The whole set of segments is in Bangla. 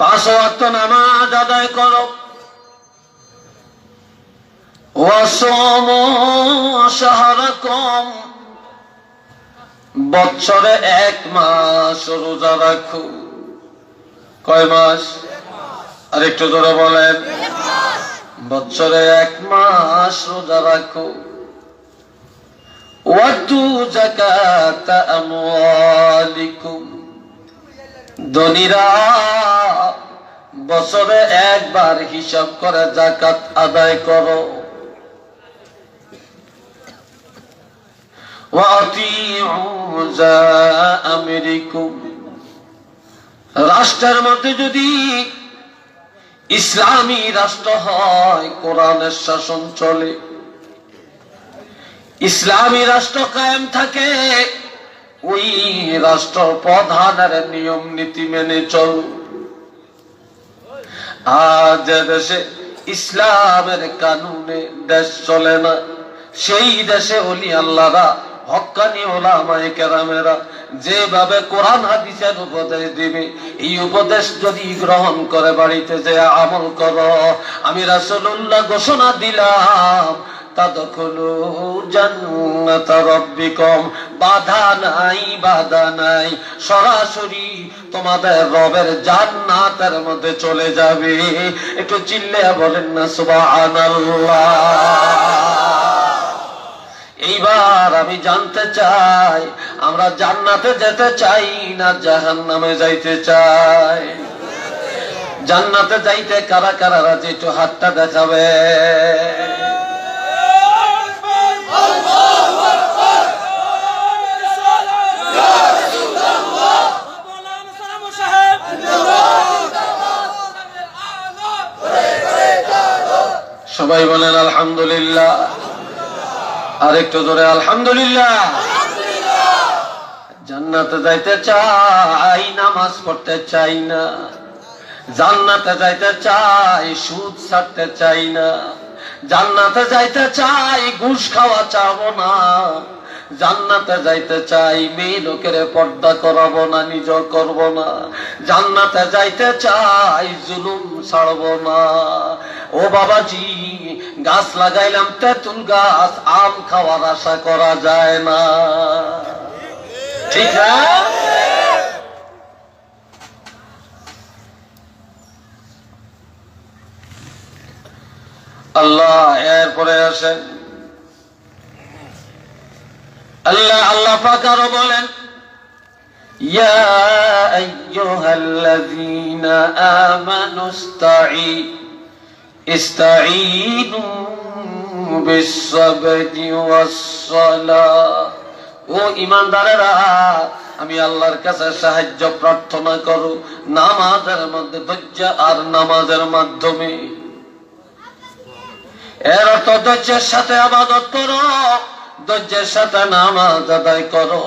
পাঁচ ওয়াক্ত নামাজ আদায় করো, ওয়াসুমু শাহরাকুম, বছরে 1 মাস রোজা রাখো। কয় মাস? আরেকটু জোরে বলেন। বছরে 1 মাস রোজা রাখো। ওয়াতু যাকাত আমওয়ালিকুম, ধনীরা বছরে একবার হিসাব করে যাকাত আদায় করো। ওয়াতিউ যাআমিরিকুম, রাষ্ট্রের মধ্যে যদি ইসলামী রাষ্ট্র হয়, কোরআনের শাসন চলে, ইসলামী রাষ্ট্র কায়েম থাকে, ওই রাষ্ট্র প্রধানের নিয়ম নীতি মেনে চল। আর যে দেশে ইসলামের কানুনে দেশ চলে না, সেই দেশে ওলি আল্লাহরা, হক্কানি উলামায়ে কেরামেরা যেভাবে কোরআন হাদিসের উপদেশ দিবে, এই উপদেশ যদি গ্রহণ করে বাড়িতে যে আমল করো, আমি রাসূলুল্লাহ ঘোষণা দিলাম, তাদখুলু জান্নাত রাব্বিকুম, বাধা নাই, বাধা নাই, সরাসরি তোমাদের রবের জান্নাতের মধ্যে চলে যাবে। একটু চিল্লায়া বলেন না সুবহানাল্লাহ। এইবার আমি জানতে চাই, আমরা জান্নাতে যেতে চাই না জাহান্নামে যাইতে চাই? জান্নাতে যাইতে কারা কারা রাজি? একটু হাতটা দেখাবে। সবাই বলেন আলহামদুলিল্লাহ। আরেকটু জোরে আলহামদুলিল্লাহ। জান্নাতে যাইতে চাই, নামাজ পড়তে চাই না। জান্নাতে যাইতে চাই, সুদ ছাড়তে চাই না। জান্নাতে যাইতে চাই, ঘুষ খাওয়া চাবো না। জান্নাতে যাইতে চাই, মেয়ে লোকের পর্দা করাবো না, নিজ করবো না। জান্নাতে যাইতে চাই, জুলুম ছাড়বো না। ও বাবাজি, গাছ লাগাইলাম তেঁতুল গাছ, আম খাওয়ার আশা করা যায় না, ঠিক না? আল্লাহ এরপরে আসেন, আল্লাহ পাক আরো বলেন, ইয়া আইয়ুহাল্লাযীনা আমানু ইস্তাঈনু বিস-সাবরি ওয়াস-সালাহ। ও ঈমানদারেরা, আমি আল্লাহর কাছে সাহায্য প্রার্থনা করো নামাজের মধ্যে ধৈর্য আর নামাজের মাধ্যমে। এর অর্থ ধৈর্যের সাথে ইবাদত করো, ধৈর্যের সাথে নামাজ আদায় করো,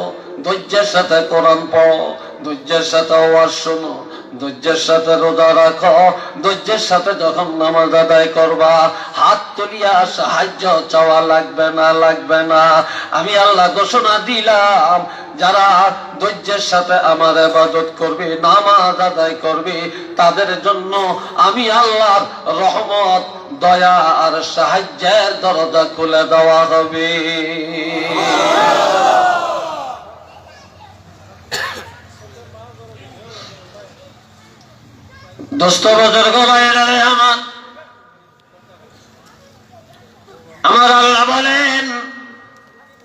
ধৈর্যের সাথে কোরআন পড়ো, ধৈর্যের সাথে ওয়াজ শোনো, ধৈর্যের সাথে রোজা রাখো, ধৈর্যের সাথে যখন নামাজ আদায় করবা, হাত তুলিয়া সাহায্য চাওয়া লাগবে না, লাগবে না। আমি আল্লাহ ঘোষণা দিলাম, যারা ধৈর্যের সাথে আমার ইবাদত করবে, নামাজ আদায় করবে, তাদের জন্য আমি আল্লাহর রহমত, দয়া আর সাহায্যের দরজা খুলে দেওয়া হবে। দোস্ত বুজুর্গ ভাইরা আমার আল্লাহ বলেন,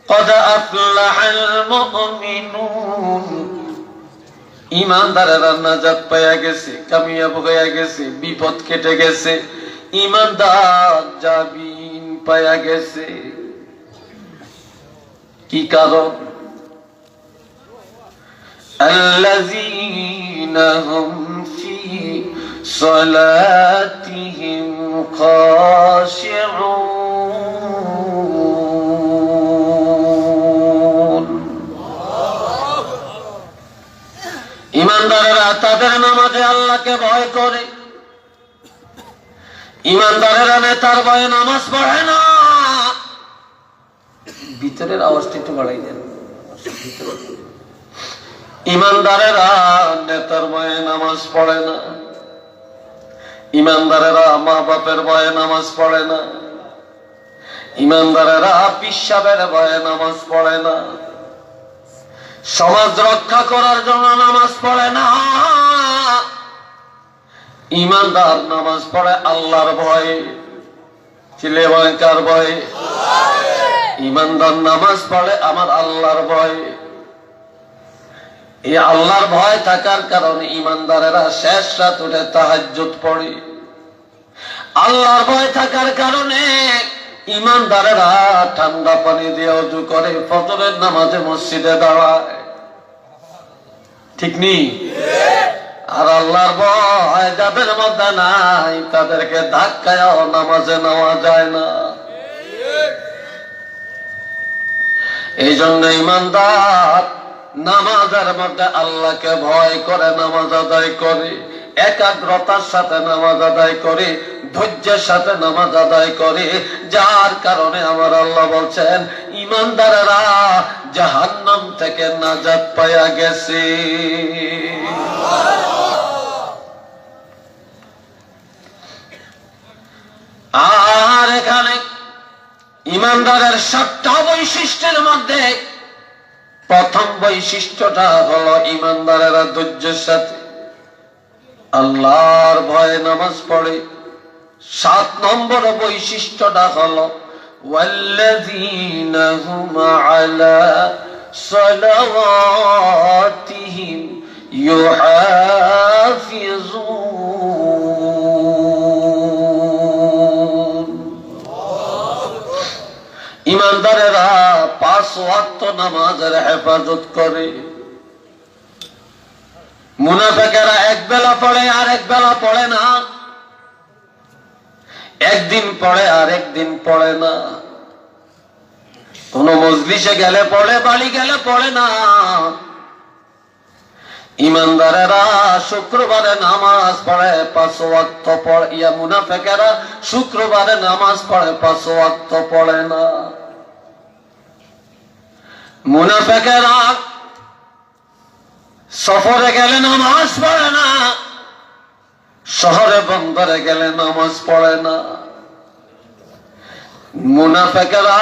قد أفلح المؤمنون, ঈমানদারেরা নাজাত পাইয়া গেছে, কামিয়াব হইয়া গেছে, বিপদ কেটে গেছে, ঈমানদার জামিন পাইয়া গেছে। কি কারণ? আল্লাযীনা হুম ফি সালাতিহিম খাশিউন। ঈমানদারেরা তাদের নামাজে আল্লাহকে ভয় করে। ঈমানদারেরা নেতার ভয়ে নামাজ পড়ে না। ভিতরের আওয়াজটা একটু বাড়াই দেন। ঈমানদারেরা নেতার ভয়ে নামাজ পড়ে না। ইমানদারেরা মা বাপের ভয়ে নামাজ পড়ে না, ইমানদারেরা পিসাবের ভয়ে নামাজ পড়ে না, সমাজ রক্ষা করার জন্য নামাজ পড়ে না। ইমানদার নামাজ পড়ে আল্লাহর ভয়ে। চিলে ভয় কার ভয়ে? ইমানদার নামাজ পড়ে আমার আল্লাহর ভয়ে। এই আল্লাহর ভয় থাকার কারণে ইমানদারেরা শেষ রাত উঠে তাহাজ্জুদ পড়ে। আল্লাহর ভয় থাকার কারণে ইমানদারেরা ঠান্ডা পানি দিয়ে ওযু করে ফজরের নামাজে মসজিদে দাঁড়ায়। ঠিক নেই? আর আল্লাহর ভয় যাদের মধ্যে নাই তাদেরকে ধাক্কায়ও নামাজে নেওয়া যায় না। এই জন্য ইমানদার নামাজের মধ্যে আল্লাহকে ভয় করে নামাজ আদায় করে, একাগ্রতার সাথে নামাজ আদায় করে, ধৈর্যের সাথে নামাজ আদায় করে। যার কারণে আমার আল্লাহ বলছেন ইমানদারেরা জাহান্নাম থেকে নাজাত পাইয়া গেছে। আর এখানে ইমানদারের 7টা বৈশিষ্ট্যের মধ্যে প্রথম বৈশিষ্ট্যটা হলো ইমানদারেরা ধৈর্যের সাথে আল্লাহর ভয়ে নামাজ পড়ে। 7 নম্বর বৈশিষ্ট্যটা হলো ওয়াল্লাযীনা হুম আলা সালাওয়াতিহিম ইউহাফিজুন। ইমানদারেরা 5 ওয়াক্ত নামাজের হেফাজত করে। মুনাফিকেরা এক বেলা পড়ে আর এক বেলা পড়ে না, একদিন পড়ে আর একদিন পড়ে না, কোন মজলিসে গেলে পড়ে, বাড়ি গেলে পড়ে না। ইমানদারেরা শুক্রবারে নামাজ পড়ে 5 ওয়াক্ত পড়ে, মুনাফিকেরা শুক্রবারে নামাজ পড়ে 5 ওয়াক্ত পড়ে না। মুনাফিকেরা সফরে গেলে নামাজ পড়ে না, শহরে বন্দরে গেলে নামাজ পড়ে না। মুনাফিকেরা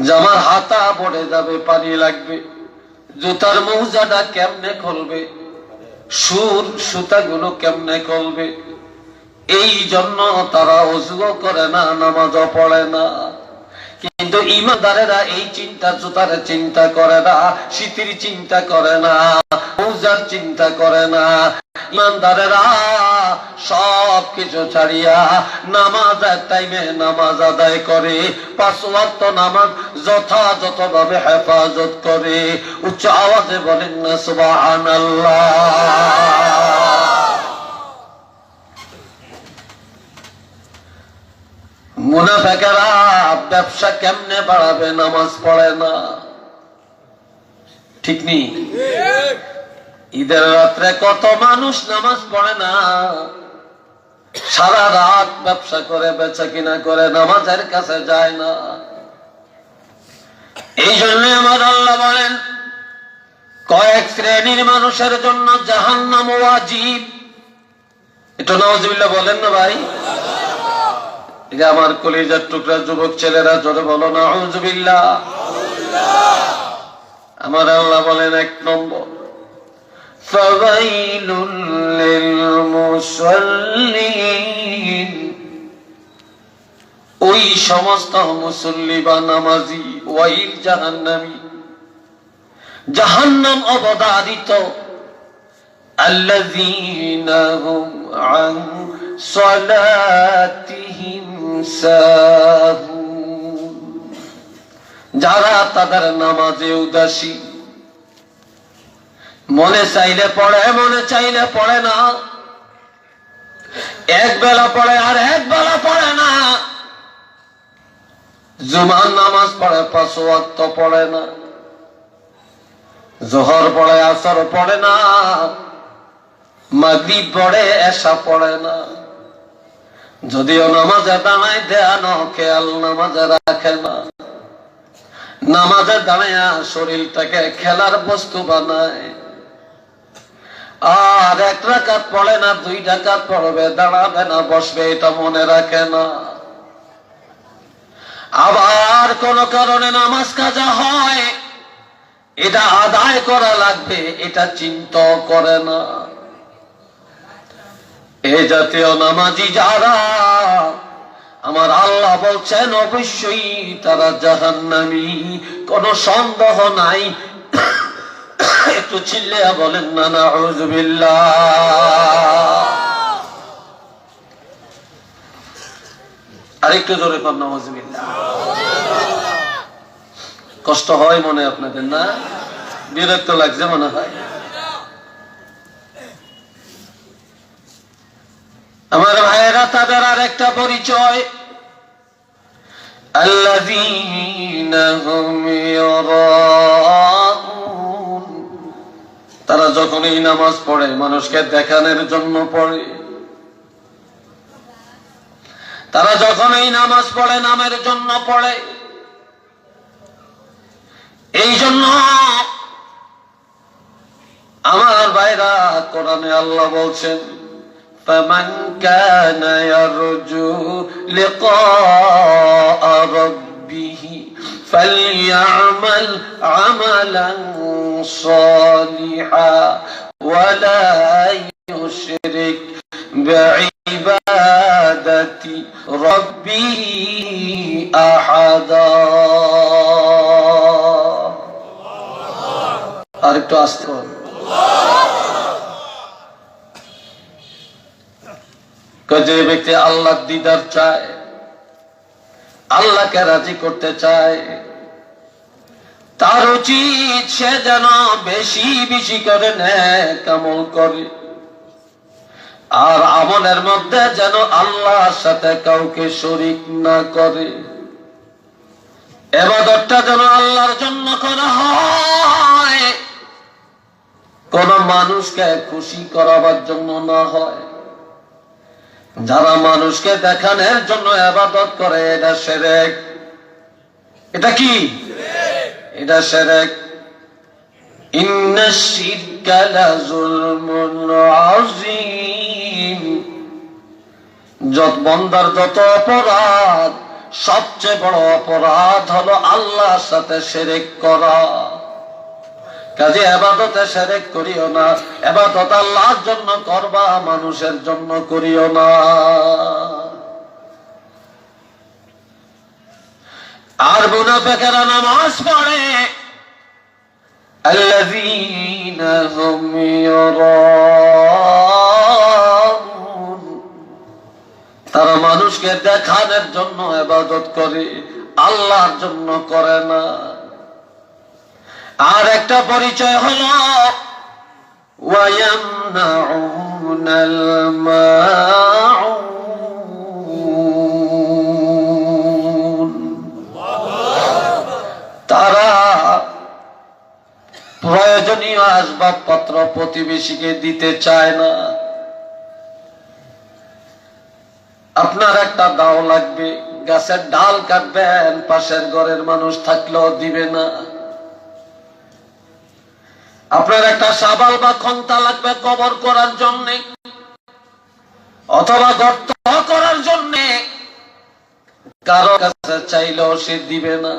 জামার হাতা পড়ে যাবে, পানি লাগবে, জুতার মোজাটা কেমনে খুলবে, সুতাগুলো কেমনে খুলবে, এই জন্য তারা ওযু করে না, নামাজও পড়ে না। কিন্তু ইমানদারেরা এই চিন্তা, জুতার চিন্তা করে না, শীতের চিন্তা করে না, মোজার চিন্তা করে না। ইমানদারেরা সব কিছু ছাড়িয়া নামাজের টাইমে নামাজ আদায় করে, 5 ওয়াক্ত নামাজ যথাযথভাবে হেফাজত করে। উচ্চ আওয়াজে বলেন না সুবহানাল্লাহ। মুনাফিকেরা ব্যবসা কেমনে বাড়াবে, নামাজ পড়ে না। ঠিক নেই? ঈদের রাত্রে কত মানুষ নামাজ পড়ে না, সারা রাত ব্যবসা করে, বেচা কিনা করে, নামাজের কাছে যায় না। এই জন্য আমার আল্লাহ বলেন কয়েক শ্রেণীর মানুষের জন্য জাহান্নাম ওয়াজিব। এটা নাউজুবিল্লাহ বলেন না ভাই? আমার কলিজার টুকরা যুবক ছেলেরা জোরে বলো নাউজুবিল্লাহ। আমার আল্লাহ বলেন 1 নম্বর ফাওয়াইলুল লিল মুসাল্লিন, ওই সমস্ত মুসল্লি বা নামাজি, ওয়াইল জাহান্নামী, জাহান্নাম অবধারিত, আল্লাযীনা হুম আন সালাতিহিম সাহুন, যারা তাদের নামাজে উদাসী, মনে চাইলে পড়ে, মনে চাইলে পড়ে না, এক বেলা পড়ে আর এক বেলা পড়ে না। জুমার নামাজ পড়ে 5 ওয়াক্ত পড়ে না, যোহর পড়ে, আসর পড়ে না, মাগরিব পড়ে, এশা পড়ে না। যদিও নামাজে দাঁড়ায় ধ্যান খেয়াল নামাজে রাখে না, নামাজে দাঁড়ায় শরীরটাকে খেলার বস্তু বানায়। আর এক রাকাত পড়ে না, 2 রাকাত পড়বে, দাঁড়াবে না, বসবে, এটা মনে রাখে না। আবার কোন কারণে নামাজ কাজা হয়, এটা আদায় করা লাগবে, এটা চিন্তা করে না। এই জাতীয় নামাজি যারা, আমার আল্লাহ বলছেন অবশ্যই তারা জাহান্নামী, কোনো সন্দেহ নাই। একটু চিল্লিয়া বলেন না নাউযুবিল্লাহ। আরেকটু জোরে কর নাউযুবিল্লাহ। কষ্ট হয় মনে আপনাদের না? বিরক্ত লাগছে মনে হয়? আমার ভাইয়েরা, তাদের আর একটা পরিচয়, আল্লাযীনা হুম ইউরাউন। তারা যখন এই নামাজ পড়ে মানুষকে দেখানোর জন্য পড়ে। তারা যখন এই নামাজ পড়ে নামের জন্য পড়ে। এই জন্য আমার ভাইরা, কোরআনে আল্লাহ বলছেন, فمن كان يرجو لقاء ربه فليعمل عملا صالحا ولا يشرك بعبادة ربه أحدا। আরেকটু আস্তে বলুন। যে ব্যক্তি আল্লাহ দিদার চায়, আল্লাহকে রাজি করতে চায়, তার উচিত সে যেন বেশি বেশি করে নেক আমল করে, আর আমলের মধ্যে যেন আল্লাহর সাথে কাউকে শরীক না করে। ইবাদতটা যেন আল্লাহর জন্য করা হয়, কোন মানুষকে খুশি করাবার জন্য না হয়। যারা মানুষকে দেখানোর জন্য ইবাদত করে, এটা শিরক। এটা কি? এটা শিরক। ইন্নাশ শিরকা লাযুলমুন আযীম। বান্দার যত অপরাধ, সবচেয়ে বড় অপরাধ হলো আল্লাহর সাথে শিরক করা। কাজে ইবাদতে শিরক করিও না। ইবাদত আল্লাহর জন্য করবা, মানুষের জন্য করিও না। আর মুনাফিকরা নামাজ পড়ে, আল্লাযীনা হুম ইউরাউন। তারা মানুষকে দেখানোর জন্য ইবাদত করে, আল্লাহর জন্য করে না। আর একটা পরিচয় হলো ওয়ায়ামনাউনাল মাউন। তারা প্রয়োজনীয় আসবাবপত্র প্রতিবেশীকে দিতে চায় না। আপনার একটা দাও লাগবে, গাছের ডাল কাটবেন, পাশের ঘরের মানুষ থাকলেও দিবে না। আপনার একটা শাবাল বা খন্তা লাগবে কবর করার জন্য, অথবা গর্ত করার জন্য, কারো কাছে চাইলেও সে দিবে না।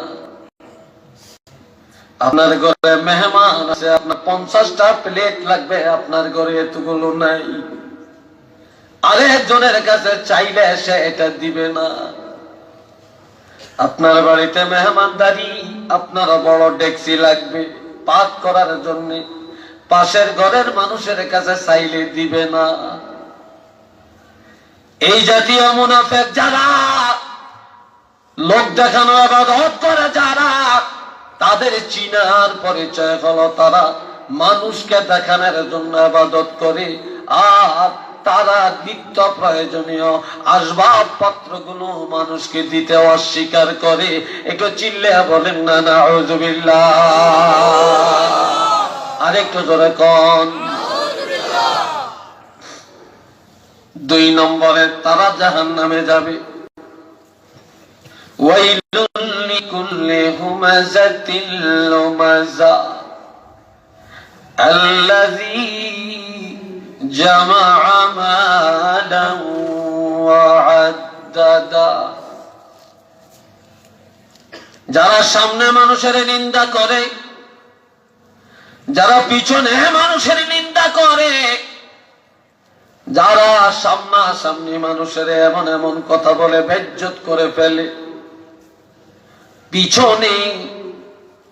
আপনার ঘরে মেহমান আছে, আপনার 50টা প্লেট লাগবে, আপনার ঘরে এতগুলো নাই। আরেকজনের কাছে চাইলে সে এটা দিবে না। আপনার বাড়িতে মেহমানদারি, আপনার বড় ডেকচি লাগবে পাক করার জন্য, পাশের ঘরের মানুষের কাছে চাইলে দিবে না। এই জাতীয় মুনাফিক যারা, লোক দেখানো ইবাদত করে যারা, তাদের চিনার পরিচয় হলো তারা মানুষকে দেখানোর জন্য ইবাদত করে, আর তারা নিত্য প্রয়োজনীয় আসবাবপত্রগুলো মানুষকে দিতে অস্বীকার করে। একটু চিল্লে বলেন না নাউযুবিল্লাহ। আরেকটু জোরে কোন। 2 নম্বরে তারা জাহান্নামে যাবে। ওয়াইলুল লিকুল্লি হুমাযাতিল লুমাযা আল্লাযী جمع مالا وعددا যারা সামনে মানুষের নিন্দা করে, যারা পিছনে মানুষের নিন্দা করে, যারা সামনাসামনি মানুষের এমন এমন কথা বলে বেইজ্জত করে ফেলে, পিছনে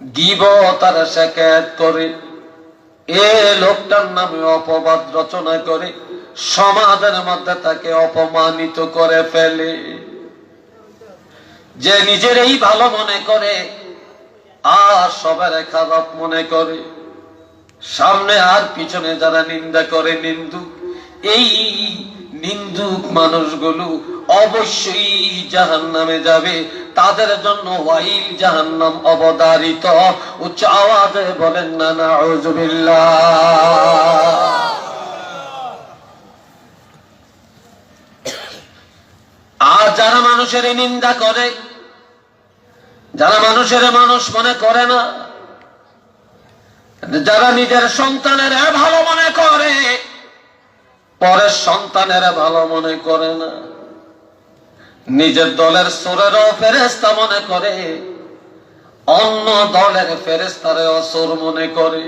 গীবত আর শিকায়ত করে, এ লোকটার নামে অপবাদ রচনা করে সমাজের মধ্যে তাকে অপমানিত করে ফেলে। যে নিজের এই ভালো মনে করে আর সবার খারাপ মনে করে, সামনে আর পিছনে যারা নিন্দা করে নিন্দুক, এই নিন্দুক মানুষগুলো অবশ্যই জাহান্নামে যাবে। তাদের জন্য ওয়াইল জাহান্নাম অবধারিত। উচ্চ আওয়াজে বলেন না নাউযুবিল্লাহ। আর যারা মানুষের নিন্দা করে, যারা মানুষের মানুষ মনে করে না, যারা নিজের সন্তানের ভালো মনে করে পরের সন্তানের ভালো মনে করে না, নিজের দলের সুরেরও ফেরেশতা মনে করে, অন্য দলের ফেরেশতারও সুর মনে করে,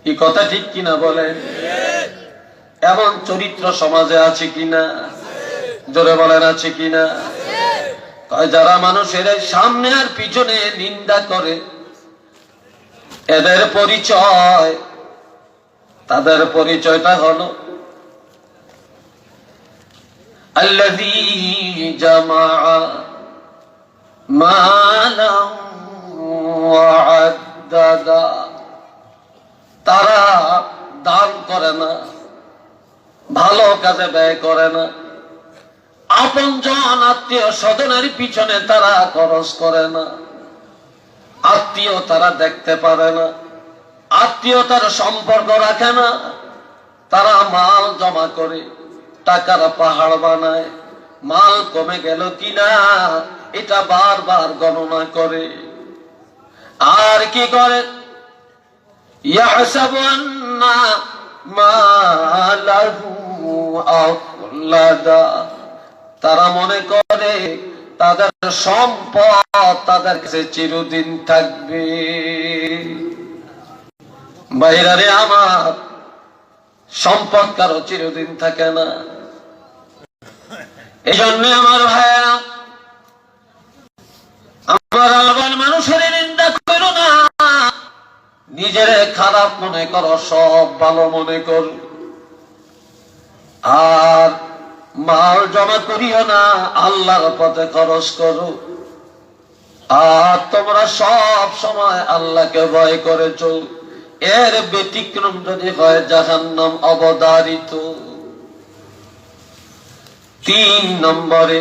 এই কথা ঠিক কিনা বলেন? এমন চরিত্র সমাজে আছে কিনা? জোরে বলেন আছে কিনা? যারা মানুষের সামনে আর পিছনে নিন্দা করে, এদের পরিচয়, তাদের পরিচয়টা হলো আল্লাযী জামাআ মালান ওয়া আদ্দাদা। তারা দান করে না, ভালো কাজে ব্যয় করে না, আপনজন আত্মীয় স্বজনের পিছনে তারা খরচ করে না, আত্মীয় তারা দেখতে পারে না, আত্মীয়তার সম্পর্ক রাখে না, তারা মাল জমা করে টাকার পাহাড় বানায়, মাল কমে গেল কিনা এটা বারবার গণনা করে। আর কি করে? ইয়াহসাবু আন্না মালাহু আখলাদা। তারা মনে করে তাদের সম্পদ তাদের কাছে চিরদিন থাকবে। বাইরে আমার সম্পদ কারো চিরদিন থাকে না। এই জন্য আমার ভাইয়েরা, আমার আল্লাহর মানুষের নিন্দা করো না, নিজের খারাপ মনে করো, সব ভালো মনে কর। আর মাল জমা করিও না, আল্লাহর পথে খরচ করো। আর তোমরা সব সময় আল্লাহকে ভয় করে চল। এর ব্যতিক্রম যদি হয় জাহান্নাম অবধারিত। 3 নম্বরে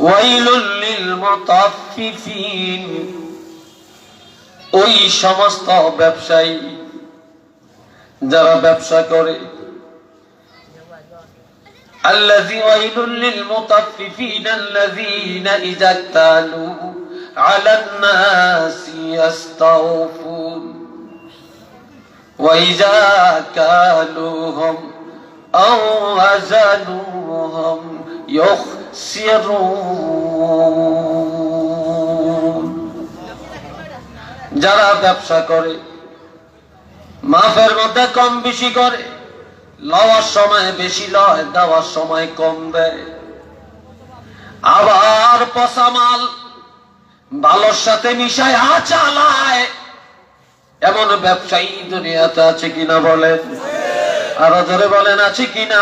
ওয়াইলুল লিল মুতাফফিফিন। ওই সমস্ত ব্যবসায়ী যারা ব্যবসা করে, الذي ويل للمطففين الذين إذا اكتالوا على الناس يستوفون وإذا كالوهم أو وزنوهم يخسرون। যারা ব্যবসা করে মাফের মধ্যে কম বেশি করে, লওয়ার সময় বেশি লয়, দেওয়ার সময় কম দেয়, আবার পচা মাল ভালোর সাথে মিশায় চালায়, এমন ব্যবসায়ী দুনিয়াতে আছে কিনা বলেন? আরো জোরে বলেন আছে কিনা?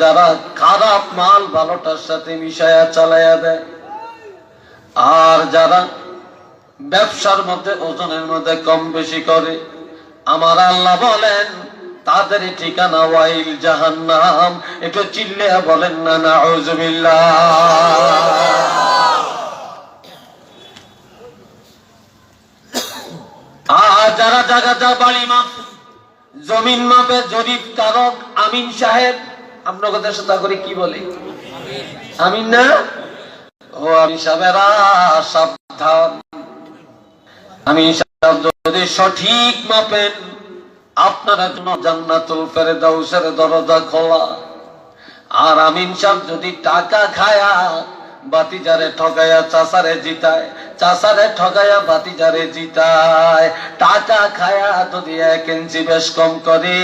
যারা খারাপ মাল ভালোটার সাথে মিশায়া চালায়া দেয়, আর যারা ব্যবসার মধ্যে ওজনের মধ্যে কম বেশি করে, আমার আল্লাহ বলেন তাদের ঠিকানা ওয়াইল জাহান্নাম। একটু চিল্লে বলেন না নাউযুবিল্লাহ। আর যারা জায়গা বাড়ি মাপ, জমিন মাপে জরিপ কারক আমিন সাহেব, আপনার সাথে করে কি বলে আমিন না? ও আমিন সাহেবেরা সাবধান। আমিন সাহেব যদি সঠিক মাপেন আপনার জন্য জান্নাতুল ফেরদাউসের দরজা খোলা। আর আমিন সাহেব যদি টাকা খায়া বাতিজারে ঠগায়া চাচারে জিতায়, চাচারে ঠগায়া বাতিজারে জিতায়, টাকা খায়া যদি 1 ইঞ্চি বেশ কম করে,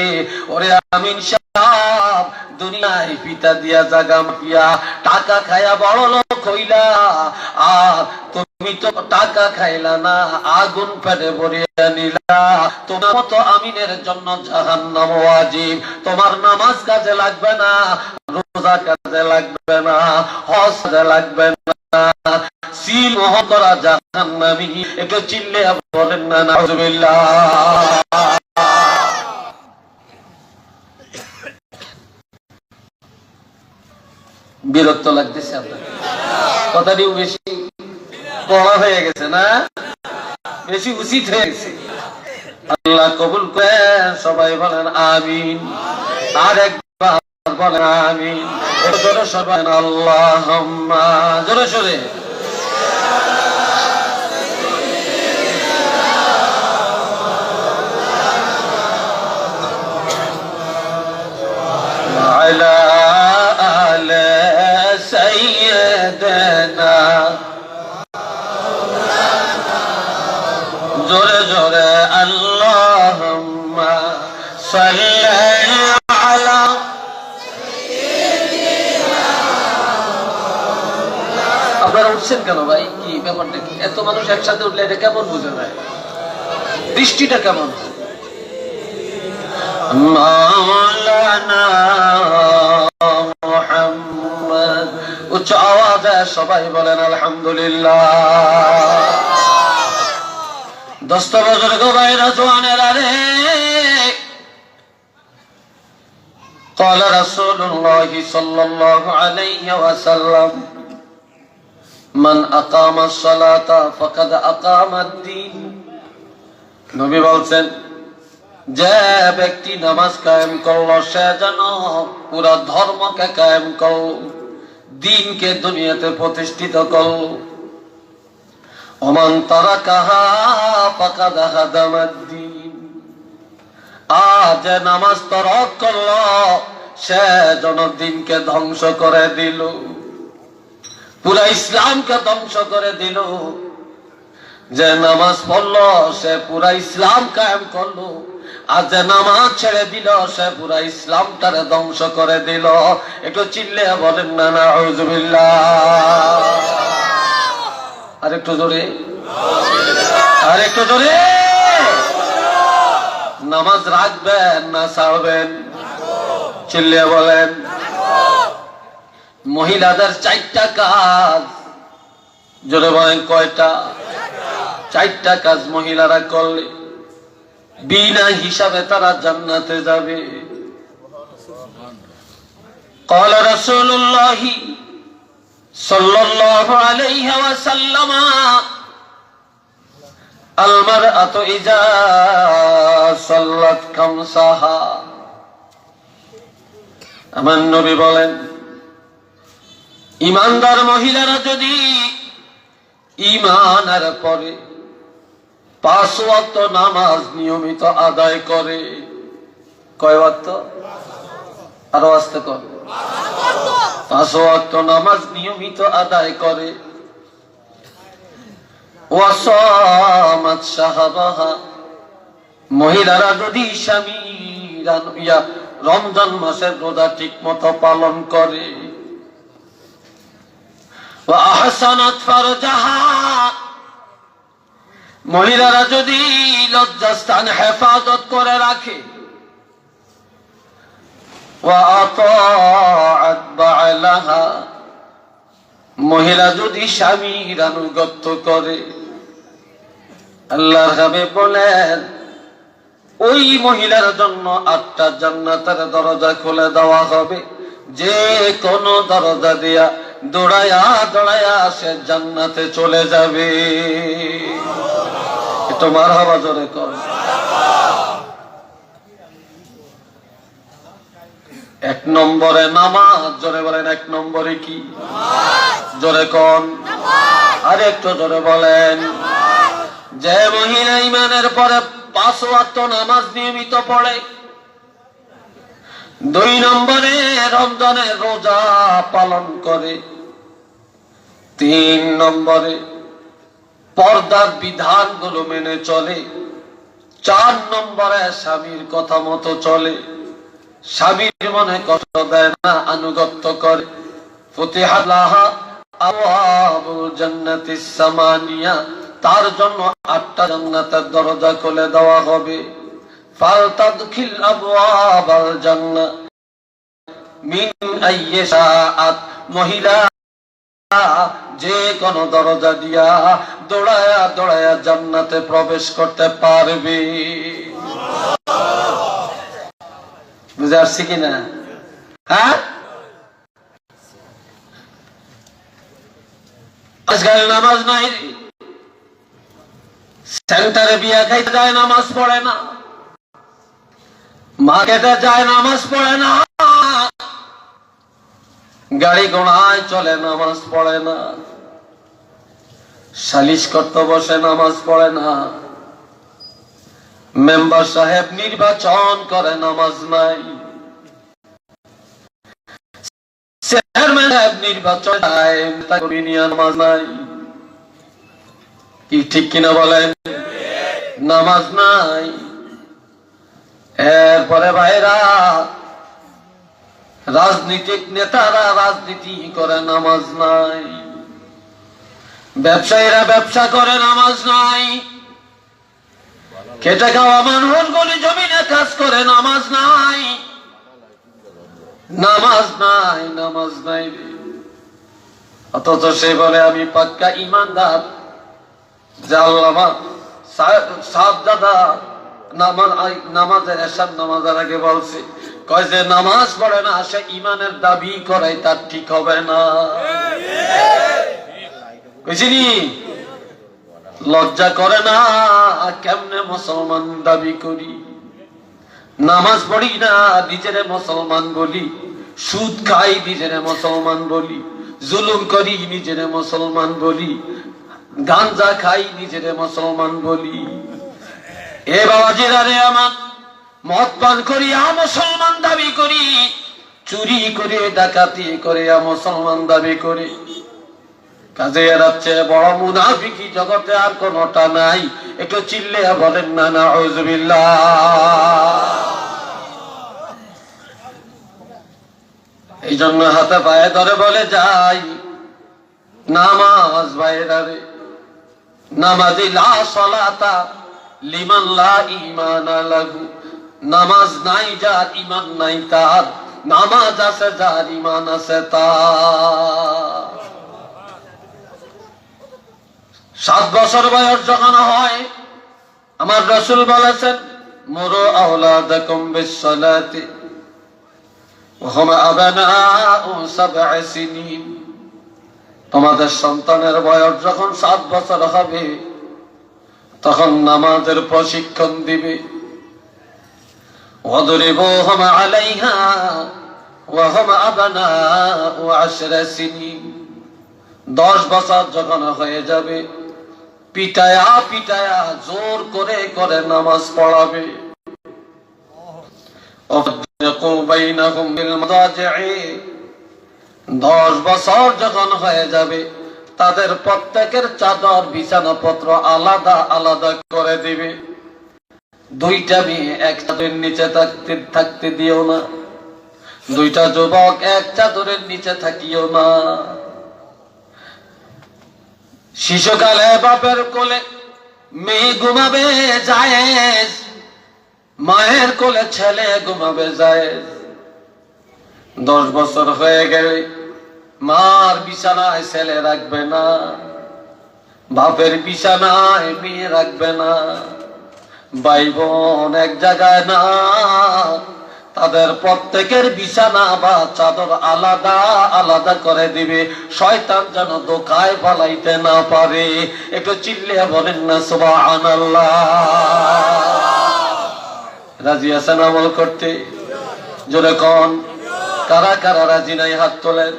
ওরে আমিন সাহেব দুনিয়ায় পিতা দিয়া জাগা মাফিয়া টাকা খায়া বড় লোক হইলা, আর তুমি তো টাকা খাইলা না, আগুন পেটে ভরিয়া নিলা। তোমার মতো আমিনের জন্য জাহান্নাম ওয়াজিব। তোমার নামাজ কাজে লাগবে না, রোজা কাজে লাগবে না, হজ কাজে লাগবে না, সিল মোহন করা জাহান্নামী। একটু চিল্লে বলেন না নাউজুবিল্লাহ। বিরক্ত লাগতেছে আপনার কথাটিও বেশি কড়া হয়ে গেছে না, বেশি উচিত হয়ে গেছে। আল্লাহ কবুল করে সবাই বলেন আমিন। আর একবার বলেন আমিন। জোরে সবাই আল্লাহুম্মা, জোরে সরে। আলা আলে সাইয়্যিদানা, জোরে জোরে আল্লাহুম্মা সাল্লি আলা। আপনারা উঠছেন কেন ভাই? কি ব্যাপারটা কি? এত মানুষ একসাথে উঠলে এটা কেমন বুঝে ভাই? দৃষ্টিটা কেমন? মাওলানা মুহাম্মদ, উচ্চ আওয়াজে সবাই বলেন আলহামদুলিল্লাহ। দস্ত বছর ভাইরা জোয়ানেরা রে, قال رسول الله صلى الله عليه وسلم من أقام الصلاة فقد أقام الدين। নবী বলছেন, যে ব্যক্তি নামাজ কায়েম করলো সে যেন পুরা ধর্মকে কায়েম করলো, দ্বীনকে দুনিয়াতে প্রতিষ্ঠিত করলো। ওমান তারাকাহা ফাকাদ হাদামাদ-দ্বীন। আজ নামাজ তরক করলো সে যেন দ্বীনকে ধ্বংস করে দিল, পুরা ইসলামকে ধ্বংস করে দিল। যে নামাজ পড়লো সে পুরা ইসলাম কায়েম করলো, আর যে নামাজ ছেড়ে দিল সে পুরা ইসলামটারে ধ্বংস করে দিল। একটু চিল্লে বলেন না নাউজুবিল্লাহ। আরেকটু জোরে, আরেকটু জোরে। নামাজ রাখবেন না ছাড়বেন? চিল্লে বলেন। মহিলাদের 4টা কাজ, জোরে বলেন কয়টা? 4টা কাজ মহিলারা করলে বিনা হিসাবে তারা জান্নাতে যাবে। قال رسول الله صلى الله عليه وسلم المرأة إذا صلت خمسها। আমার নবী বলেন, ইমানদার মহিলারা যদি ঈমানের পরে 5 ওয়াক্ত নামাজ নিয়মিত আদায় করে। কয় ওয়াক্ত? আরো আস্তে কর। 5 ওয়াক্ত নামাজ নিয়মিত আদায় করে। ওয়াসামাত শাহবাহা, মহিলারা যদি স্বামীর রমজান মাসের রোজা ঠিক মতো পালন করে। ওয়া আহসানাত ফারজাহা, মহিলারা যদি লজ্জাস্থান হেফাজত করে রাখে। ওয়া আতাআত বা'লাহা, মহিলা যদি স্বামীর আনুগত্য করে। আল্লাহর হাবিব বলেন, ওই মহিলার জন্য 8টা জান্নাতের দরজা খুলে দেওয়া হবে। যে কোনো দরজা দিয়া দৌড়ায়া দৌড়ায়া সে জান্নাতে চলে যাবে। একটু মারহাবা জোরে কর। 1 নম্বরে নামাজ, জোরে বলেন 1 নম্বরে কি? জোরে কোন? আর একটু জোরে বলেন। যে মহিলা ঈমানের পরে 5 ওয়াক্ত নামাজ নিয়মিত পড়ে। 2 নম্বরে রমজানের রোজা পালন করে। 3 নম্বরে পর্দার বিধানগুলো মেনে চলে। 4 নম্বরে স্বামীর কথা মতো চলে, স্বামীর মনে কষ্ট দেয় না, আনুগত্য করে। ফুতিহাত লাহা আবওয়াবুল জান্নাতিস সামানিয়া, তার জন্য 8টা জান্নাতের দরজা খুলে দেওয়া হবে। ফালতাদখিল আবওয়াবাল জান্নাহ মিন আইয়ি শাআত, মহিলা যে কোন দরজা দিয়া দৌড়ায়া দৌড়ায়া জান্নাতে প্রবেশ করতে পারবে। বুঝে আসছি কিনা? হ্যাঁ, আজকাল নামাজ নাই, সেন্টারে বিয়া খাইতে যায় নামাজ পড়ে না, মার্কেটে যায় নামাজ পড়ে না, গাড়ি ঘোড়ায় চলে নামাজ পড়ে না, সালিশ করতে বসে নামাজ পড়ে না, মেম্বার সাহেব নির্বাচন করে নামাজ নাই, চেয়ারম্যান সাহেব নির্বাচন নামাজ নাই। কি ঠিক কিনা বলেন? নামাজ নাই। এরপরে ভাইরা, রাজনীতিক নেতারা রাজনীতি করে, নামাজ নাই। ব্যবসায়ীরা ব্যবসা করে, নামাজ নাই। খেটে খাওয়া মানুষগুলি জমিনে কাজ করে, নামাজ নাই। নামাজ নাই, নামাজ নাই। অথচ সে বলে আমি পাক্কা ইমানদার। আল্লামা সাহেবজাদা নামাজের এশার নামাজের আগে বলছে, কয় যে নামাজ পড়ে না সে ইমানের দাবি করে, তার ঠিক হবে না। বুঝিনি? লজ্জা করে না? কেমনে মুসলমান দাবি করি? নামাজ পড়ি না, নিজেরে মুসলমান বলি। সুদ খাই, নিজেরে মুসলমান বলি। জুলুম করি, নিজেরে মুসলমান বলি। গাঞ্জা খাই, নিজেরে মুসলমান বলি। এ বাবাজিরা রে আমার, মদ পান করিয়া মুসলমান দাবি করি, চুরি করে ডাকাতি করে মুসলমান দাবি করি। কাজে এর চেয়ে বড় মুনাফিকি জগতে আর কোনটা নাই। একটু চিল্লে বলেন না নাউযুবিল্লাহ। এই জন্য হাতে পায়ে ধরে বলে যাই, নামাজ বাইরা রে, নামাজি লা সালাতা লিমান লা ঈমানা লাহু, নামাজ নাই যার ঈমান নাই তার, নামাজ আছে যার ঈমান আছে তার। 7 বছর বয়স যখন হয়, আমার রাসূল বলেছেন, মুরু আওলাদাকুম বিস-সালাতি ওয়া হুম আবনাউ 7 সিনিন, তোমাদের সন্তানের বয়স যখন 7 বছর হবে তখন নামাজের প্রশিক্ষণ দিবে। ওয়াদরিবুহুম আলাইহা ওয়া হুম আবনাউ 10 সিনিন, 10 বছর যখন হয়ে যাবে পিটায়া পিটায়া জোর করে করে নামাজ পড়াবে। 10 বছর যখন হয়ে যাবে তাদের প্রত্যেকের চাদর বিছানাপত্র আলাদা আলাদা করে দিবে। 2টা মেয়ে এক চাদরের নিচে থাকতে দিও না, 2টা যুবক এক চাদরের নিচে থাকিও না। শিশুকালে বাপের কোলে মেয়ে ঘুমাবে জায়েজ, মায়ের কোলে ছেলে ঘুমাবে জায়েজ। 10 বছর হয়ে গেলে মার বিছানায় ছেলে রাখবে না, বাপের বিছানায় মেয়ে রাখবে না। ভাই বোন এক জায়গায় না, তাদের প্রত্যেকের বিছানা বা চাদর আলাদা আলাদা করে দিবে, শয়তান যেন ধোঁকায় পালাইতে না পারে। একটু চিল্লিয়ে বলেন না সুবহানাল্লাহ। রাজি আছেন আমল করতে? জোরে কোন, কারা কারা রাজি নাই হাত তোলেন।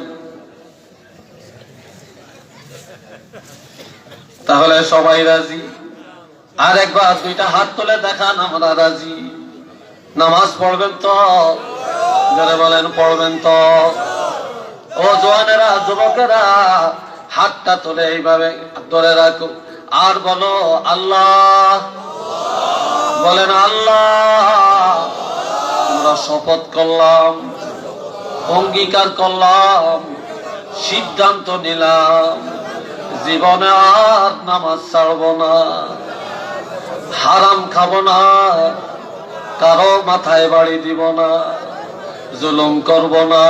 তাহলে সবাই রাজি? আর একবার দুইটা হাত তুলে দেখান আমরা রাজি। নামাজ পড়বেন তো? যারা বলেন পড়বেন তো? ও জওয়ানেরা, যুবকেরা, হাতটা তুলে এইভাবে ধরে রাখো আর বলো আল্লাহ। বলেন আল্লাহ। আমরা শপথ করলাম, অঙ্গীকার করলাম, সিদ্ধান্ত নিলাম, জীবনে আর নামাজ ছাড়ব না, হারাম খাব না, কারো মাথায় বাড়ি দিব না, জুলুম করব না,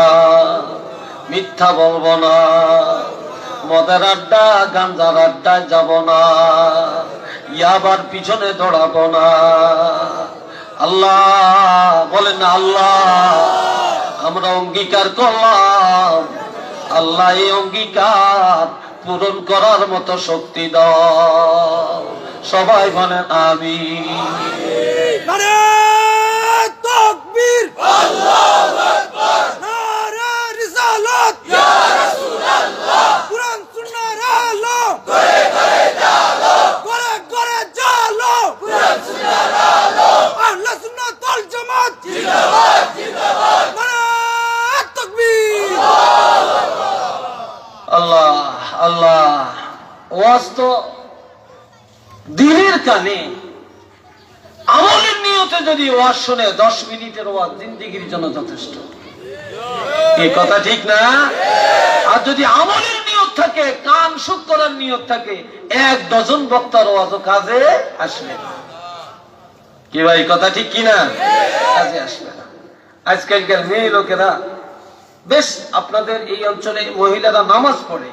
মিথ্যা বলবো না, মদের আড্ডা গাঞ্জার আড্ডায় যাব না, ইয়াবার পিছনে দৌড়াবো না। আল্লাহ বলেন না আল্লাহ। আমরা অঙ্গীকার করলাম, আল্লাহ এই অঙ্গীকার পূরণ করার মতো শক্তি দাও। সবাই বলেন আমিন। নারে তাকবীর, আল্লাহু আকবার, নারে রিসালাত, ইয়া রাসূলুল্লাহ, কুরআন সুন্নাহর আলো, ঘরে ঘরে জালো, ঘরে ঘরে জালো, কুরআন সুন্নাহর আলো, আহলে সুন্নাত ওয়াল জামাত জিন্দাবাদ জিন্দাবাদ, নারে তাকবীর, আল্লাহ আল্লাহ। ওয়াজ তো দিনের কানে, আমলের নিয়তে যদি ওয়াজ শুনে 10 মিনিটের ওয়াজ জিন্দেগির জন্য যথেষ্ট। এই কথা ঠিক না? আর যদি আমলের নিয়ত থাকে, কান সুখ করার নিয়ত থাকে, 1 ডজন বক্তার ওয়াজও কাজে আসবে না। কি ভাই কথা ঠিক কিনা? কাজে আসবে না। আজকালকার মেয়ে লোকেরা, বেশ আপনাদের এই অঞ্চলে মহিলারা নামাজ পড়ে,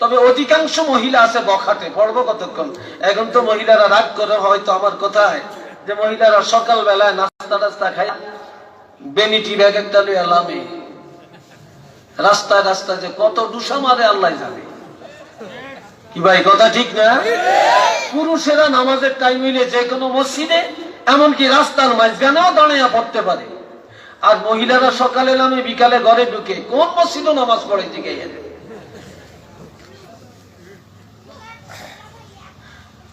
তবে অধিকাংশ মহিলা আছে বখাটে, পড়বো কতক্ষণ। এখন তো মহিলারা রাগ করে হয়তো আমার কথায়, যে মহিলারা সকাল বেলায় নাস্তা টাস্তা খায় বেনিটি ব্যাগ একটা লইয়া লামে রাস্তায় রাস্তায় যে কত ডুসা মারে আল্লাহ জানে। কি ভাই কথা ঠিক না? পুরুষেরা নামাজের টাইম হইলে যে কোনো মসজিদে, এমনকি রাস্তার মাঝখানেও দাঁড়িয়ে পড়তে পারে, আর মহিলারা সকালে নামে বিকালে ঘরে ঢুকে কোন মসজিদও নামাজ পড়ে দিকে।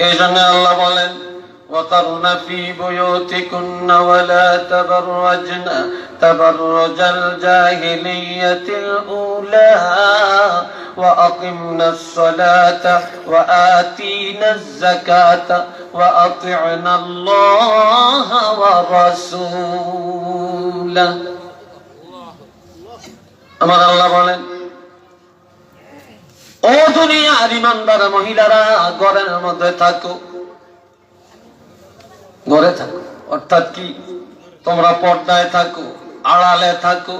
এই জন্য আল্লাহ বলেন وَقَرْنَ فِي بُيُوتِكُنَّ وَلَا تَبَرَّجْنَ تَبَرُّجَ الْجَاهِلِيَّةِ الْأُولَى وَأَقِمْنَا الصَّلَاةَ وَآتِينَا الزَّكَاةَ وَأَطِعْنَا اللَّهَ وَرَسُولَهُ। আমার আল্লাহ বলেন, ও দুনিয়ার ঈমানদার মহিলারা, ঘরের মধ্যে থাকো, ঘরে থাকো। অর্থাৎ কি? তোমরা পর্দায় থাকো, আড়ালে থাকো।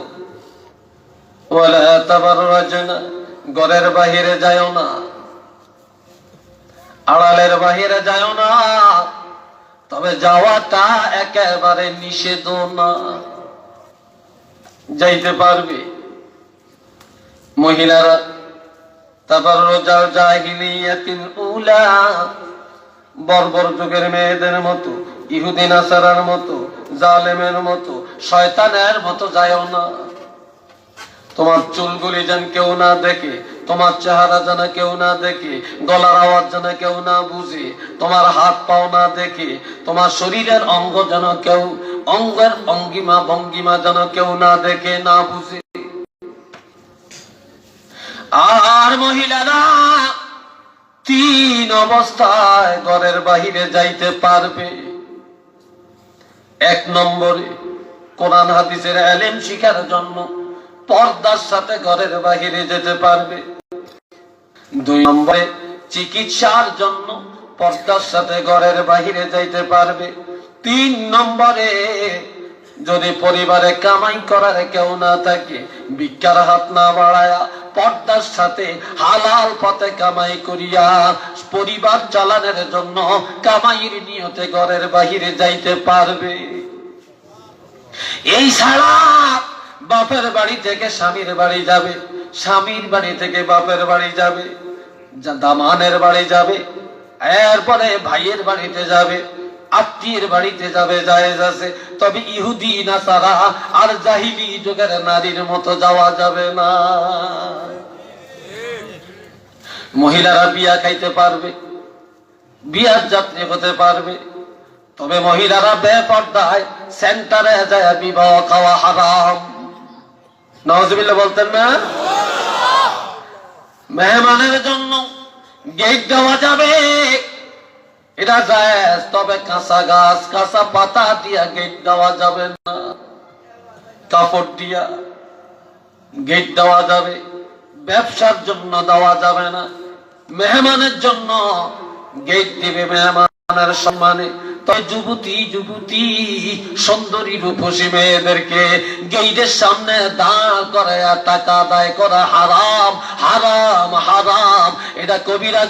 ওয়ালা তাবাররাজনা, ঘরের বাহিরে যাও না, আড়ালের বাহিরে যাও না, তবে যাওয়াটা একেবারে নিষেধ না। যাইতে পারবে মহিলারা তাবাররুজাল জাহিলিয়াতিল উলা, বর্বর যুগের মেয়েদের মতো, ইহুদি নাসারার মতো, জালেমের মতো, শয়তানের মতো যায়ও না। তোমার চুলগুলি যেন কেউ না দেখে, তোমার চেহারা যেন কেউ না দেখে, গলার আওয়াজ যেন কেউ না বুঝে, তোমার হাত পাও না দেখে, তোমার শরীরের অঙ্গ যেন কেউ, অঙ্গের অঙ্গিমা ভঙ্গিমা যেন কেউ না দেখে না বুঝে। আর মহিলারা 3 অবস্থায় ঘরের বাহিরে যাইতে পারবে। 1 নম্বরে কোরআন হাদিসের ইলম শিখার জন্য পর্দার সাথে ঘরের বাহিরে যেতে পারবে। 2 নম্বরে চিকিৎসার জন্য পর্দার সাথে ঘরের বাহিরে যাইতে পারবে। 3 নম্বরে যদি পরিবারে কামাই করার কেউ না থাকে, ভিক্ষার হাত না বাড়ায়া পর্দার সাথে হালাল পথে কামাই করিয়া পরিবার চালানোর জন্য কামাইয়ের নিয়তে ঘরের বাহিরে যাইতে পারবে। এই ছাড়া বাপের বাড়ি থেকে স্বামীর বাড়ি যাবে, স্বামীর বাড়ি থেকে বাপের বাড়ি যাবে, দামানের বাড়ি যাবে, এরপরে ভাইয়ের বাড়িতে যাবে, আত্মীয়ের বাড়িতে যাবে, জায়েজ আছে। তবে ইহুদি নাসারা আর জাহিলি যুগের নারীর মতো যাওয়া যাবে না। মহিলারা বিয়া খাইতে পারবে, বিয়ার যাত্রী হতে পারবে। তবে মহিলারা বেপর্দায় সেন্টারে যায় বিবাহ খাওয়া হারাম। নাউজুবিল্লাহ বলতেন না? মেহমানের জন্য গেট দেওয়া যাবে, এটা জায়েজ, তবে কাঁচা গাছ কাঁচা পাতা দিয়া গেট দেওয়া যাবে না, কাপড় দিয়া গেট দেওয়া যাবে, ব্যবসার জন্য দেওয়া যাবে না। মেহমানের জন্য গেট দিবে মেহমানের সম্মানে। তবে যুবতী সুন্দরী রূপসী মেয়েদেরকে গেটের সামনে দাঁড় করে টাকা আদায় করা হারাম, হারাম, হারাম। এটা কবিরা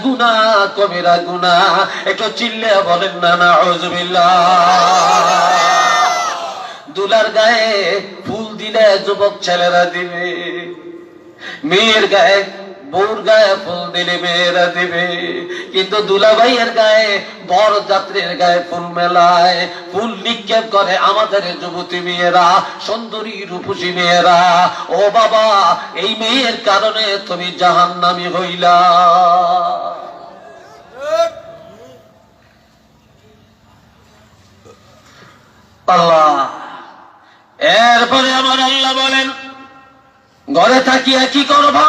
গুনাহ। একটু চিল্লে বলেন না নাউজুবিল্লাহ। দুলার গায়ে ফুল দিলে যুবক ছেলেরা দিবে, মেয়ের গায়ে বউর গায়ে ফুল দিলে মেয়েরা দিবে। কিন্তু দুলাভাইয়ের গায়ে বর যাত্রীর গায়ে ফুল মেলায়, ফুল নিক্ষেপ করে আমাদের যুবতী মেয়েরা, সুন্দরী রূপসী মেয়েরা। ও বাবা, এই মেয়ের কারণে তুমি জাহান্নামী হইলা। আল্লাহ, এরপরে আমার আল্লাহ বলেন, ঘরে থাকিয়া কি করবা?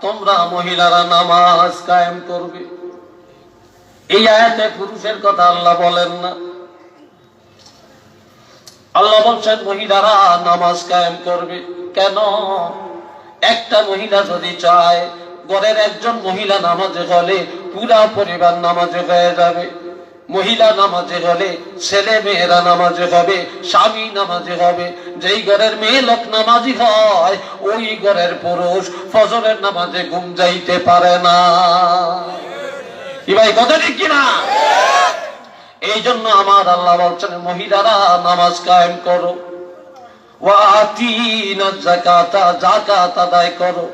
তোমরা মহিলারা নামাজ কায়েম করবে। এই আয়াতে পুরুষের কথা আল্লাহ বলেন না, আল্লাহ বলছেন মহিলারা নামাজ কায়েম করবে। কেন? একটা মহিলা যদি চায় ঘরের একজন মহিলা নামাজে হলে পুরা পরিবার নামাজে হয়ে যাবে। মহিলা নামাজে হলে ছেলে মেয়েরা নামাজে হবে, স্বামী নামাজে হবে। যেই ঘরের মেয়ে লোক নামাজি হয় ওই ঘরের পুরুষ ফজরের নামাজে ঘুম যাইতে পারে না। কি ভাই, কথা ঠিক কিনা? এই জন্য আমার আল্লাহ বলছেন মহিলারা নামাজ কায়েম করো। যাকাত আদায় করো।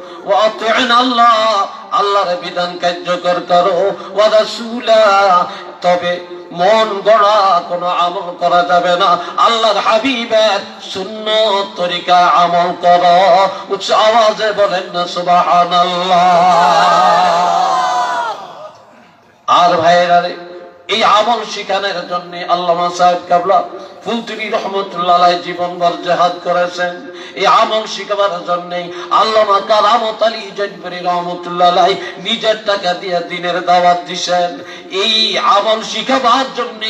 আল্লাহর বিধান কার্যকর করো। তবে মন গড়া কোন আমল করা যাবে না, আল্লাহর হাবিবের সুন্নত তরিকা আমল করো। উচ্চ আওয়াজে বলেন না সুবহানাল্লাহ। আর ভাইয়েরা, এই আমল শিখানোর জন্য আল্লামা সাহেব কাবলা ফুলতুবি রহমতুল্লাহ আলাইহি জীবনভর জিহাদ করেছেন। এই আমল শিখাবার জন্য আল্লামা কারামত আলী জয়পুরি রহমতুল্লাহ আলাইহি নিজের টাকা দিয়ে দিনের দাওয়াত দিয়েছেন। এই আমল শিখাবার জন্য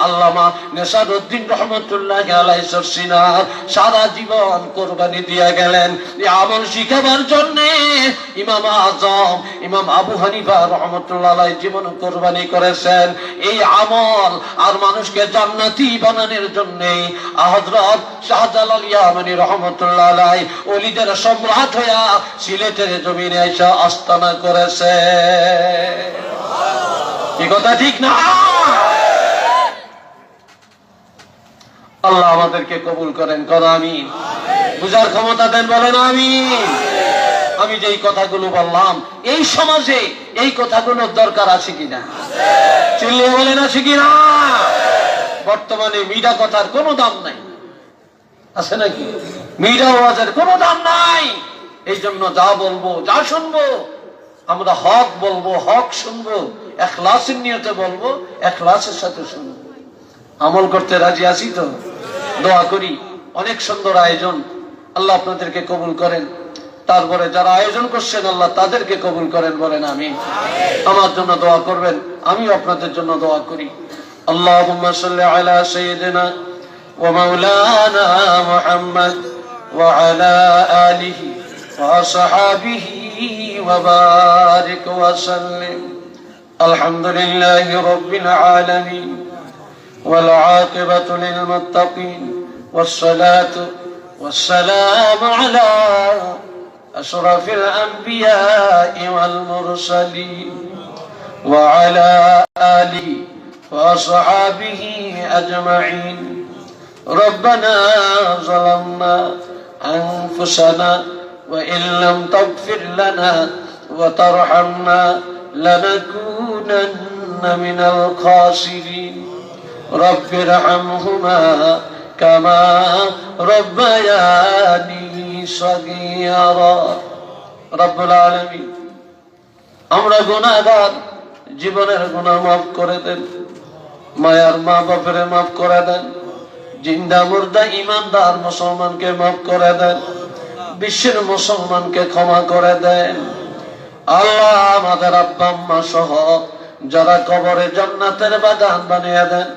আল্লামা নেসারউদ্দিন রহমতুল্লাহ আলাইহি সরসিনার সারা জীবন কোরবানি দিয়ে গেলেন। এই আমল শিখাবার জন্য ইমাম আজম ইমাম আবু হানিফা রহমতুল্লাহ আলাইহি জীবন কোরবানি করেছেন। এই আমল আর মানুষকে জান্নাতি বানানোর জন্য হযরত শাহজালাল ইয়ামানী রহমতুল্লাহ আলাইহি ওলিদের সম্রাট হইয়া সিলেটের জমিনে এসে আস্তানা করেছে। কি কথা ঠিক না? আল্লাহ আমাদেরকে কবুল করেন, করো আমিন। বুঝার ক্ষমতা দেন, বলেন আমিন। আমি যেই কথাগুলো বললাম এই সমাজে এই কথাগুলোর দরকার আছে কিনা? চিল্লিয়ে বলেন আছে কিনা? বর্তমানে মিডিয়া কথার কোনো দাম নাই, আছে নাকি? মিডিয়া ওয়াজের কোনো দাম নাই। এই জন্য যা বলবো যা শুনবো আমরা হক বলবো, হক শুনবো, ইখলাসের নিয়তে বলবো, ইখলাসের সাথে শুনবো। আমল করতে রাজি আছি তো? দোয়া করি, অনেক সুন্দর আয়োজন, আল্লাহ আপনাদেরকে কবুল করেন। তারপরে যারা আয়োজন করছেন আল্লাহ তাদেরকে কবুল করেন, বলেন আমিন। আমার জন্য দোয়া করবেন, আমিও আপনাদের জন্য দোয়া করি। আল্লাহুম্মা সাল্লি আলা সাইয়্যিদিনা ওয়া মাওলানা মুহাম্মদ ওয়া আলা আলিহি ওয়া আসহাবিহি ওয়া বারিক ওয়া সাল্লিম। আলহামদুলিল্লাহি রাব্বিল আলামিন ওয়াল আকিবাতু লিল মুত্তাকিন ওয়াস সালাতু ওয়াস সালামু আলা أشرف الأنبياء والمرسلين وعلى آله وأصحابه أجمعين. ربنا ظلمنا أنفسنا وإن لم تغفر لنا وترحمنا لنكونن من الخاسرين. رب ارحمهما كما ربياني صغيرا. رب العالمين আমরা গুনাহগার, জীবনের গুনাহ মাফ করে দেন, মায়ার মা বাপের মাফ করে দেন, জিন্দা মুর্দা ইমানদার মুসলমানকে মাফ করে দেন, বিশ্বের মুসলমানকে ক্ষমা করে দেন। আল্লাহ আমাদের আব্বা আম্মা সহ যারা কবরে জান্নাতের বাগান বানিয়ে দেন।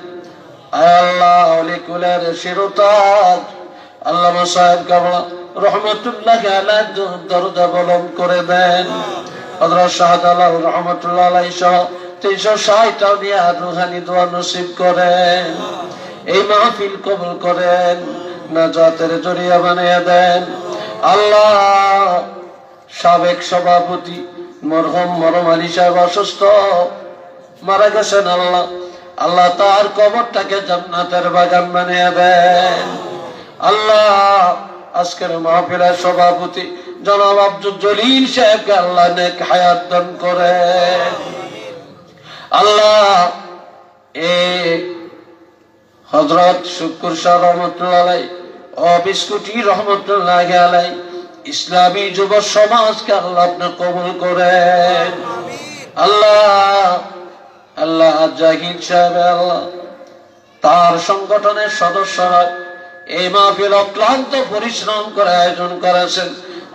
আয় আল্লাহ অলিকুলের শিরতাজ আল্লামা সাহেব কাবলা রহমতুল্লাহ আলাইহি দরজা বুলন্দ করে দেন। হযরত শাহজালাল রহমতুল্লাহ আলাইহি সহ 360 আউলিয়া রুহানি দোয়া নসিব করেন। এই মাহফিল কবুল করেন, নাজাতের জরিয়া বানিয়ে দেন। আল্লাহ সাবেক সভাপতি মরহুম মরম আলী সাহেব অসুস্থ, মারা গেছেন। আল্লাহ আল্লাহ তার কবরটাকে জান্নাতের বাগান বানিয়ে দেন। আল্লাহ আজকের মাহফিলের সভাপতি জনাব আব্দুল জলিল সাহেবকে আল্লাহ নেক হায়াত দান করেন। আল্লাহ হযরত শুকুর শাহ রহমতুল্লাহ আলাইহি ও বিস্কুটি রহমতুল্লাহ আলাইহি ইসলামী যুব সমাজকে আল্লাহ আপনি কবুল করেন। আল্লাহ আল্লাহ জাহিদ সাহেব আল্লাহ তার সংগঠনের সদস্যরা এই মাহফিল অক্লান্ত পরিশ্রম করে আয়োজন করেছেন।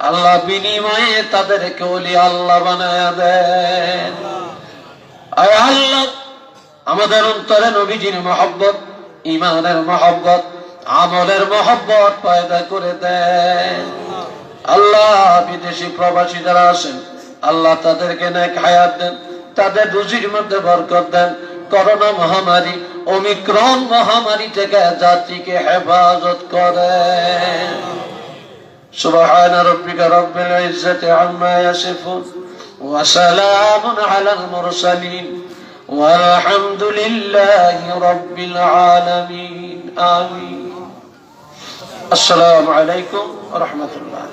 আল্লাহ বিনিময়ে তাদেরকে ওলি আল্লাহ বানায়া দেন। আয় আল্লাহ আমাদের অন্তরে নবীজির মহব্বত, ইমানের মহব্বত, আমলের মহব্বত পয়দা করে দেন। আল্লাহ বিদেশি প্রবাসী যারা আছেন আল্লাহ তাদেরকে নেক হায়াত দেন, তাদের রুজির মধ্যে বরকত দেন। করোনা মহামারী, ওমিক্রন মহামারী থেকে জাতিকে হেফাজত করেন। সুবহান রাব্বিকা রাব্বিল ইজ্জাতি আম্মা ইয়াসিফুন ওয়া সালামুন আলাল মুরসালিন والحمد لله رب العالمين آمين. السلام عليكم ورحمة الله.